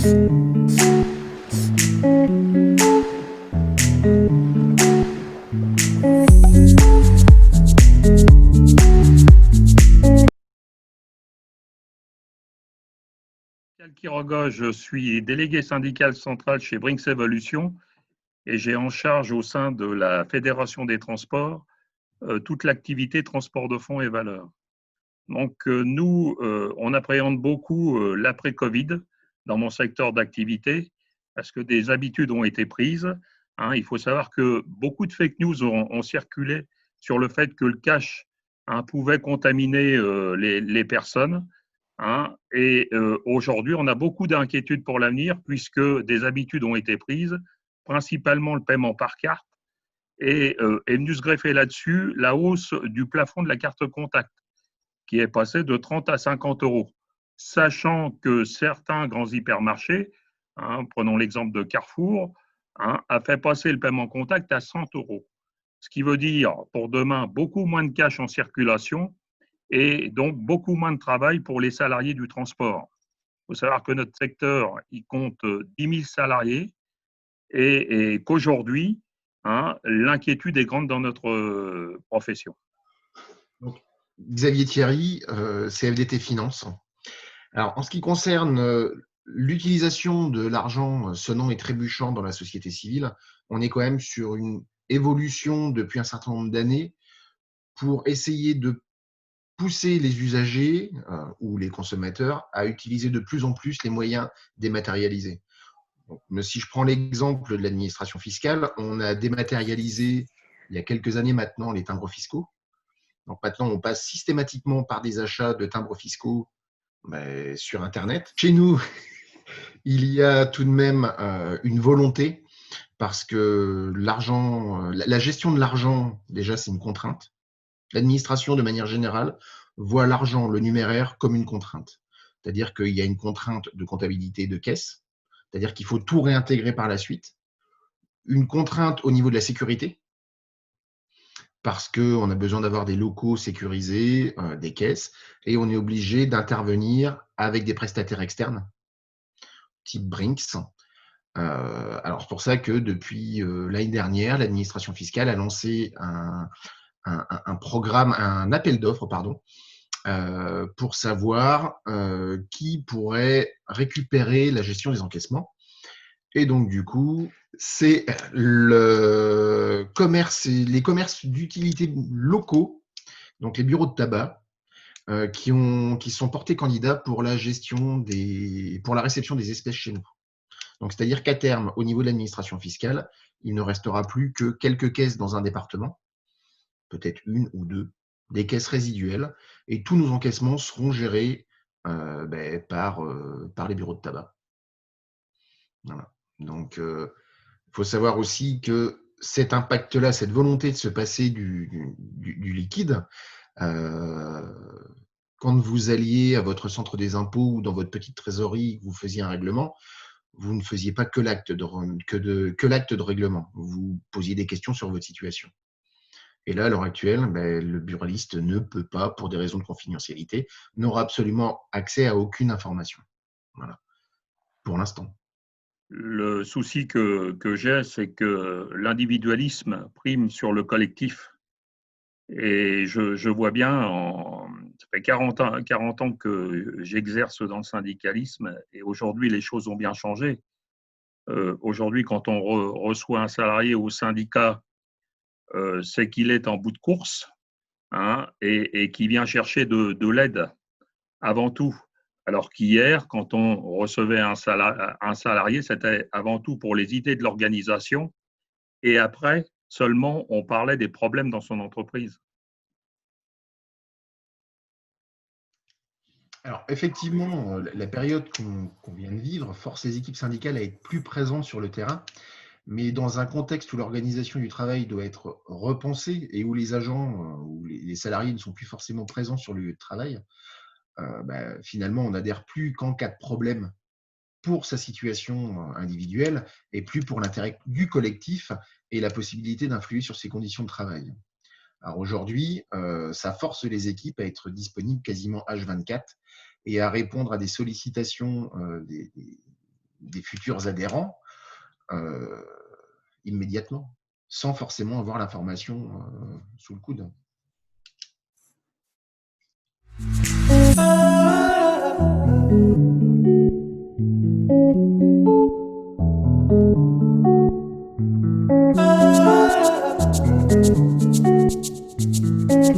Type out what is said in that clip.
Pascal Quiroga, je suis délégué syndical central chez Brinks Evolution et j'ai en charge au sein de la Fédération des transports toute l'activité transport de fonds et valeurs. Donc nous, on appréhende beaucoup l'après-Covid dans mon secteur d'activité parce que des habitudes ont été prises. Hein. Il faut savoir que beaucoup de fake news ont circulé sur le fait que le cash pouvait contaminer les personnes. Hein. Et aujourd'hui, on a beaucoup d'inquiétudes pour l'avenir puisque des habitudes ont été prises, principalement le paiement par carte. Et est venu se greffer là-dessus la hausse du plafond de la carte contact, qui est passé de 30 à 50 euros, sachant que certains grands hypermarchés, prenons l'exemple de Carrefour, a fait passer le paiement contact à 100 euros. Ce qui veut dire, pour demain, beaucoup moins de cash en circulation et donc beaucoup moins de travail pour les salariés du transport. Il faut savoir que notre secteur, il compte 10 000 salariés et qu'aujourd'hui, l'inquiétude est grande dans notre profession. Donc, Xavier Thierry, CFDT Finance. Alors, en ce qui concerne l'utilisation de l'argent sonnant et trébuchant dans la société civile, on est quand même sur une évolution depuis un certain nombre d'années pour essayer de pousser les usagers ou les consommateurs à utiliser de plus en plus les moyens dématérialisés. Donc, si je prends l'exemple de l'administration fiscale, on a dématérialisé il y a quelques années maintenant les timbres fiscaux. Donc maintenant, on passe systématiquement par des achats de timbres fiscaux sur Internet. Chez nous, il y a tout de même une volonté parce que l'argent, la gestion de l'argent, déjà, c'est une contrainte. L'administration, de manière générale, voit l'argent, le numéraire, comme une contrainte. C'est-à-dire qu'il y a une contrainte de comptabilité de caisse, c'est-à-dire qu'il faut tout réintégrer par la suite. Une contrainte au niveau de la sécurité, parce qu'on a besoin d'avoir des locaux sécurisés, des caisses, et on est obligé d'intervenir avec des prestataires externes, type Brinks. Alors, c'est pour ça que depuis l'année dernière, l'administration fiscale a lancé un programme, un appel d'offres, pardon, pour savoir qui pourrait récupérer la gestion des encaissements. Et donc, du coup, c'est les commerces d'utilité locaux, donc les bureaux de tabac, qui sont portés candidats pour la réception des espèces chez nous. Donc, c'est-à-dire qu'à terme, au niveau de l'administration fiscale, il ne restera plus que quelques caisses dans un département, peut-être une ou deux, des caisses résiduelles, et tous nos encaissements seront gérés par les bureaux de tabac. Voilà. Donc, il faut savoir aussi que cet impact-là, cette volonté de se passer du liquide, quand vous alliez à votre centre des impôts ou dans votre petite trésorerie, vous faisiez un règlement, vous ne faisiez pas que l'acte de règlement. Vous posiez des questions sur votre situation. Et là, à l'heure actuelle, le buraliste ne peut pas, pour des raisons de confidentialité, n'aura absolument accès à aucune information. Voilà. Pour l'instant. Le souci que j'ai, c'est que l'individualisme prime sur le collectif. Et je vois bien, ça fait 40 ans que j'exerce dans le syndicalisme et aujourd'hui, les choses ont bien changé. Aujourd'hui, quand on reçoit un salarié au syndicat, c'est qu'il est en bout de course et qui vient chercher de l'aide avant tout. Alors qu'hier, quand on recevait un salarié, c'était avant tout pour les idées de l'organisation et après, seulement, on parlait des problèmes dans son entreprise. Alors, effectivement, la période qu'on vient de vivre force les équipes syndicales à être plus présentes sur le terrain, mais dans un contexte où l'organisation du travail doit être repensée et où les agents ou les salariés ne sont plus forcément présents sur le lieu de travail, finalement, on n'adhère plus qu'en cas de problème pour sa situation individuelle et plus pour l'intérêt du collectif et la possibilité d'influer sur ses conditions de travail. Alors aujourd'hui, ça force les équipes à être disponibles quasiment H24 et à répondre à des sollicitations des futurs adhérents immédiatement, sans forcément avoir l'information sous le coude.